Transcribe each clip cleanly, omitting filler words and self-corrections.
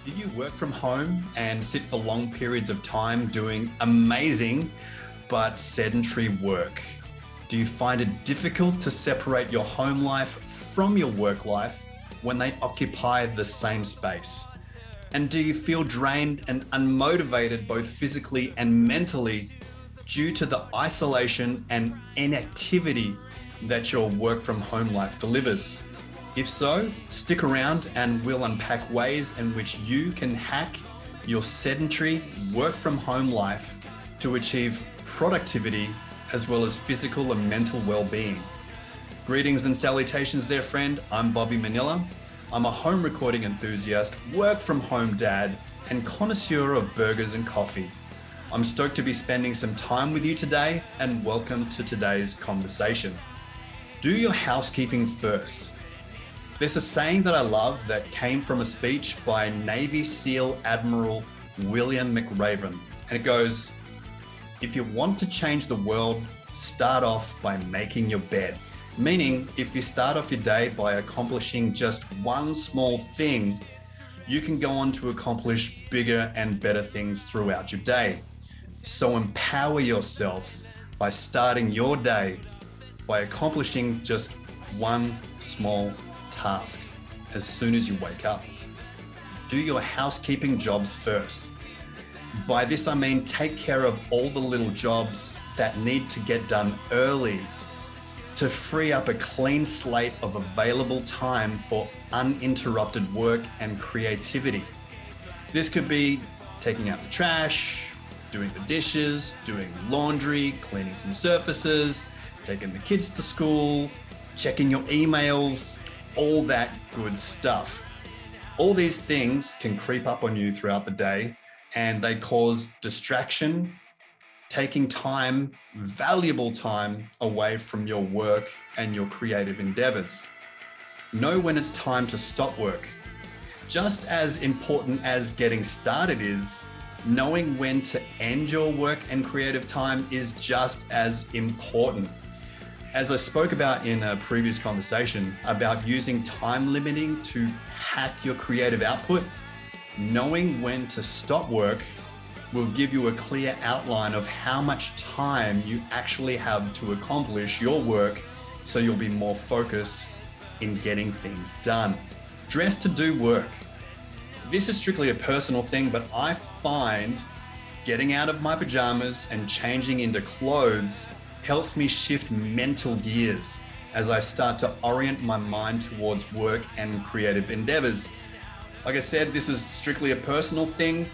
Do you work from home and sit for long periods of time doing amazing but sedentary work? Do you find it difficult to separate your home life from your work life when they occupy the same space? And do you feel drained and unmotivated both physically and mentally due to the isolation and inactivity that your work from home life delivers? If so, stick around and we'll unpack ways in which you can hack your sedentary work from home life to achieve productivity as well as physical and mental well-being. Greetings and salutations there, friend. I'm Bobby Manila. I'm a home recording enthusiast, work from home dad, and connoisseur of burgers and coffee. I'm stoked to be spending some time with you today, and welcome to today's conversation. Do your housekeeping first. There's a saying that I love that came from a speech by Navy SEAL Admiral William McRaven, and it goes, "If you want to change the world, start off by making your bed." Meaning, if you start off your day by accomplishing just one small thing, you can go on to accomplish bigger and better things throughout your day. So empower yourself by starting your day by accomplishing just one small task as soon as you wake up. Do your housekeeping jobs first. By this, I mean take care of all the little jobs that need to get done early to free up a clean slate of available time for uninterrupted work and creativity. This could be taking out the trash, doing the dishes, doing laundry, cleaning some surfaces, taking the kids to school, checking your emails, all that good stuff. All these things can creep up on you throughout the day and they cause distraction, taking time, valuable time away from your work and your creative endeavors. Know when it's time to stop work. Just as important as getting started is, knowing when to end your work and creative time is just as important. As I spoke about in a previous conversation about using time limiting to hack your creative output, knowing when to stop work will give you a clear outline of how much time you actually have to accomplish your work so you'll be more focused in getting things done. Dress to do work. This is strictly a personal thing, but I find getting out of my pajamas and changing into clothes helps me shift mental gears as I start to orient my mind towards work and creative endeavors. Like I said, this is strictly a personal thing.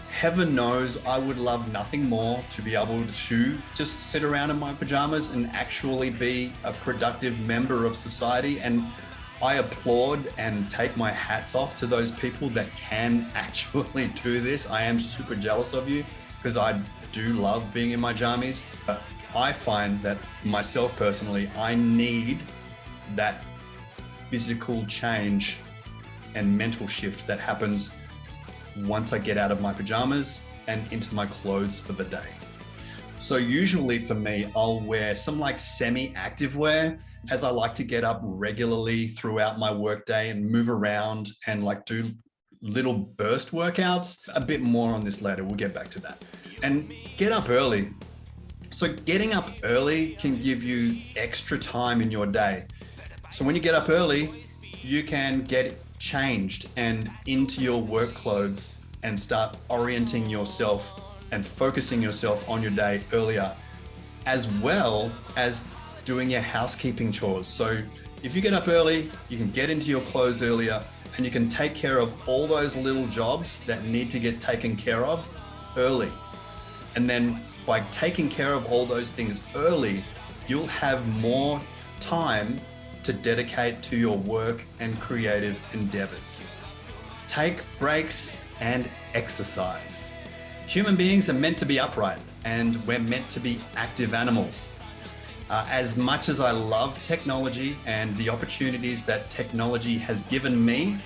Heaven knows I would love nothing more to be able to just sit around in my pajamas and actually be a productive member of society. And I applaud and take my hats off to those people that can actually do this. I am super jealous of you because I do love being in my jammies. But I find that myself personally, I need that physical change and mental shift that happens once I get out of my pajamas and into my clothes for the day. So usually for me, I'll wear some like semi-active wear as I like to get up regularly throughout my workday and move around and like do little burst workouts. A bit more on this later, we'll get back to that. And get up early. So getting up early can give you extra time in your day. So when you get up early, you can get changed and into your work clothes and start orienting yourself and focusing yourself on your day earlier, as well as doing your housekeeping chores. So if you get up early, you can get into your clothes earlier and you can take care of all those little jobs that need to get taken care of early. And then by taking care of all those things early, you'll have more time to dedicate to your work and creative endeavors. Take breaks and exercise. Human beings are meant to be upright and we're meant to be active animals. As much as I love technology and the opportunities that technology has given me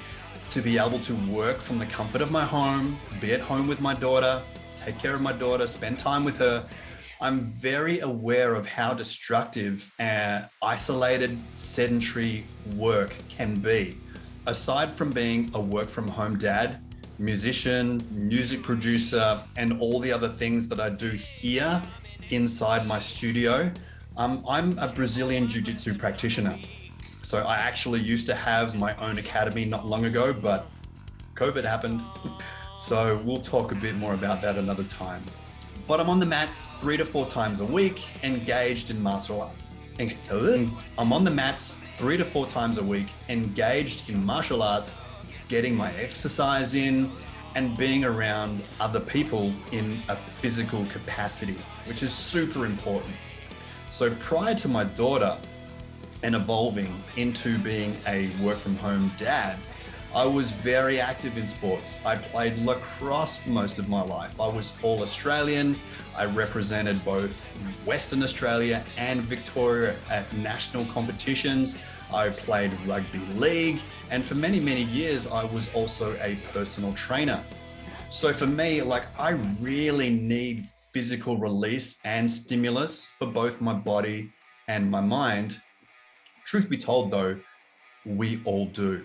to be able to work from the comfort of my home, be at home with my daughter, take care of my daughter, spend time with her, I'm very aware of how destructive isolated, sedentary work can be. Aside from being a work from home dad, musician, music producer, and all the other things that I do here inside my studio. I'm a Brazilian Jiu-Jitsu practitioner. So I actually used to have my own academy not long ago, but COVID happened. So we'll talk a bit more about that another time. But I'm on the mats 3 to 4 times a week, engaged in martial art. I'm on the mats 3 to 4 times a week, engaged in martial arts, getting my exercise in, and being around other people in a physical capacity, which is super important. So prior to my daughter and evolving into being a work from home dad, I was very active in sports. I played lacrosse for most of my life. I was all Australian. I represented both Western Australia and Victoria at national competitions. I played rugby league, and for many, many years, I was also a personal trainer. So for me, I really need physical release and stimulus for both my body and my mind. Truth be told though, we all do.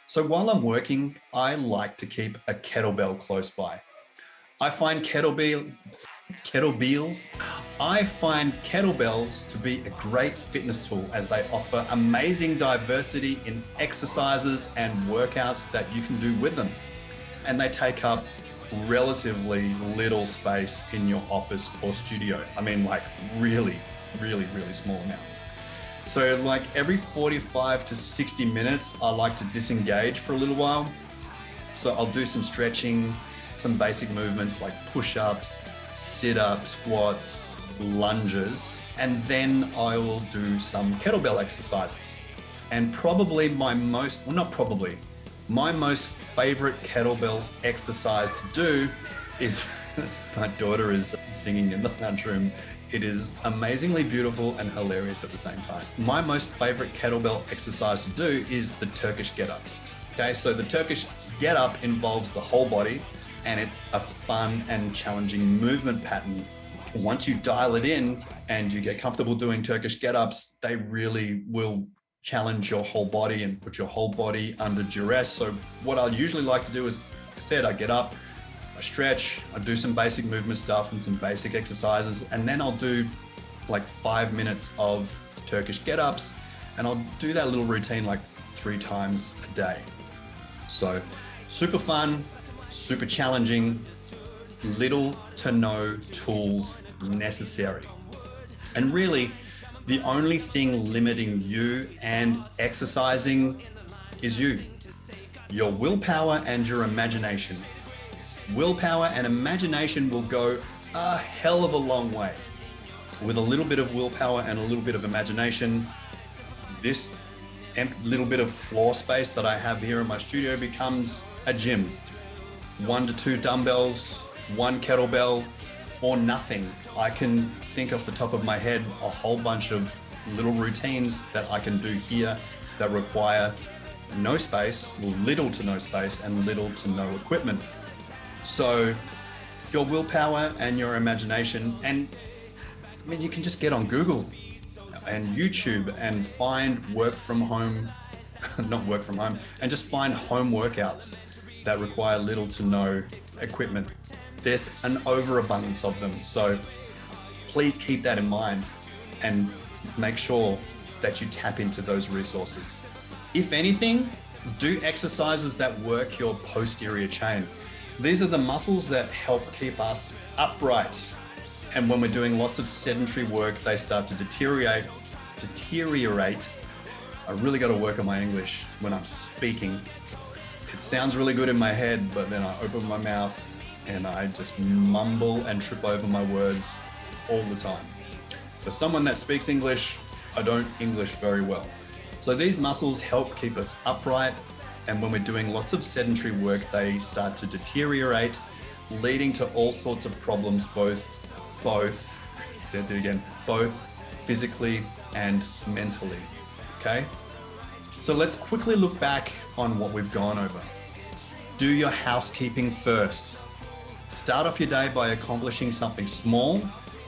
So while I'm working, I like to keep a kettlebell close by. I find kettlebells to be a great fitness tool as they offer amazing diversity in exercises and workouts that you can do with them. And they take up relatively little space in your office or studio. I mean, really, really, really small amounts. So every 45 to 60 minutes, I like to disengage for a little while. So I'll do some stretching, some basic movements like push-ups, sit-ups, squats, lunges, and then I will do some kettlebell exercises. And probably my most favorite kettlebell exercise to do is, my daughter is singing in the lunchroom. It is amazingly beautiful and hilarious at the same time. My most favorite kettlebell exercise to do is the Turkish get-up. Okay, so the Turkish get-up involves the whole body, and it's a fun and challenging movement pattern. Once you dial it in and you get comfortable doing Turkish get-ups, they really will challenge your whole body and put your whole body under duress. So what I usually like to do is, like I said, I get up, I stretch, I do some basic movement stuff and some basic exercises, and then I'll do 5 minutes of Turkish get-ups, and I'll do that little routine 3 times a day. So super fun, super challenging, little to no tools necessary. And really, the only thing limiting you and exercising is you, your willpower and your imagination. Willpower and imagination will go a hell of a long way. With a little bit of willpower and a little bit of imagination, this little bit of floor space that I have here in my studio becomes a gym. 1 to 2 dumbbells, 1 kettlebell, or nothing. I can think off the top of my head a whole bunch of little routines that I can do here that require no space, little to no space, and little to no equipment. So your willpower and your imagination, and you can just get on Google and YouTube and find and just find home workouts that require little to no equipment. There's an overabundance of them. So please keep that in mind and make sure that you tap into those resources. If anything, do exercises that work your posterior chain. These are the muscles that help keep us upright. And when we're doing lots of sedentary work, they start to deteriorate. I really got to work on my English when I'm speaking. It sounds really good in my head, but then I open my mouth and I just mumble and trip over my words all the time. For someone that speaks English, I don't English very well. So these muscles help keep us upright, and when we're doing lots of sedentary work, they start to deteriorate, leading to all sorts of problems, both physically and mentally. Okay? So let's quickly look back on what we've gone over. Do your housekeeping first. Start off your day by accomplishing something small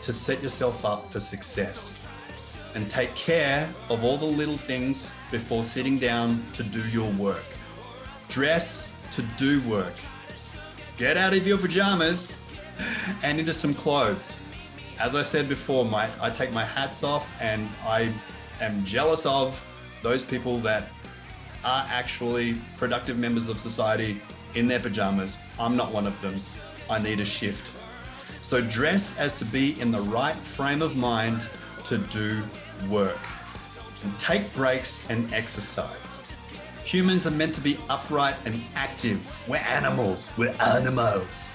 to set yourself up for success. And take care of all the little things before sitting down to do your work. Dress to do work. Get out of your pajamas and into some clothes. As I said before, I take my hats off, and I am jealous of those people that are actually productive members of society in their pajamas. I'm not one of them. I need a shift. So dress as to be in the right frame of mind to do work. And take breaks and exercise. Humans are meant to be upright and active. We're animals. We're animals.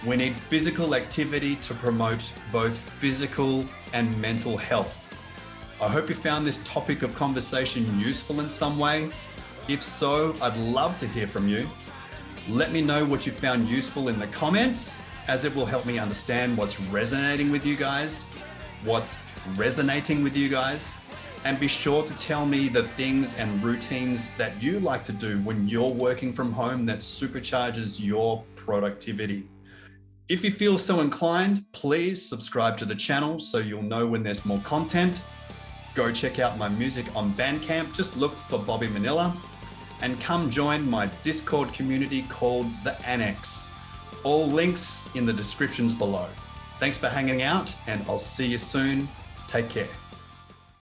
We need physical activity to promote both physical and mental health. I hope you found this topic of conversation useful in some way. If so, I'd love to hear from you. Let me know what you found useful in the comments, as it will help me understand what's resonating with you guys, what's resonating with you guys. And be sure to tell me the things and routines that you like to do when you're working from home that supercharges your productivity. If you feel so inclined, please subscribe to the channel so you'll know when there's more content. Go check out my music on Bandcamp. Just look for Bobby Manila, and come join my Discord community called The Annex. All links in the descriptions below. Thanks for hanging out, and I'll see you soon. Take care.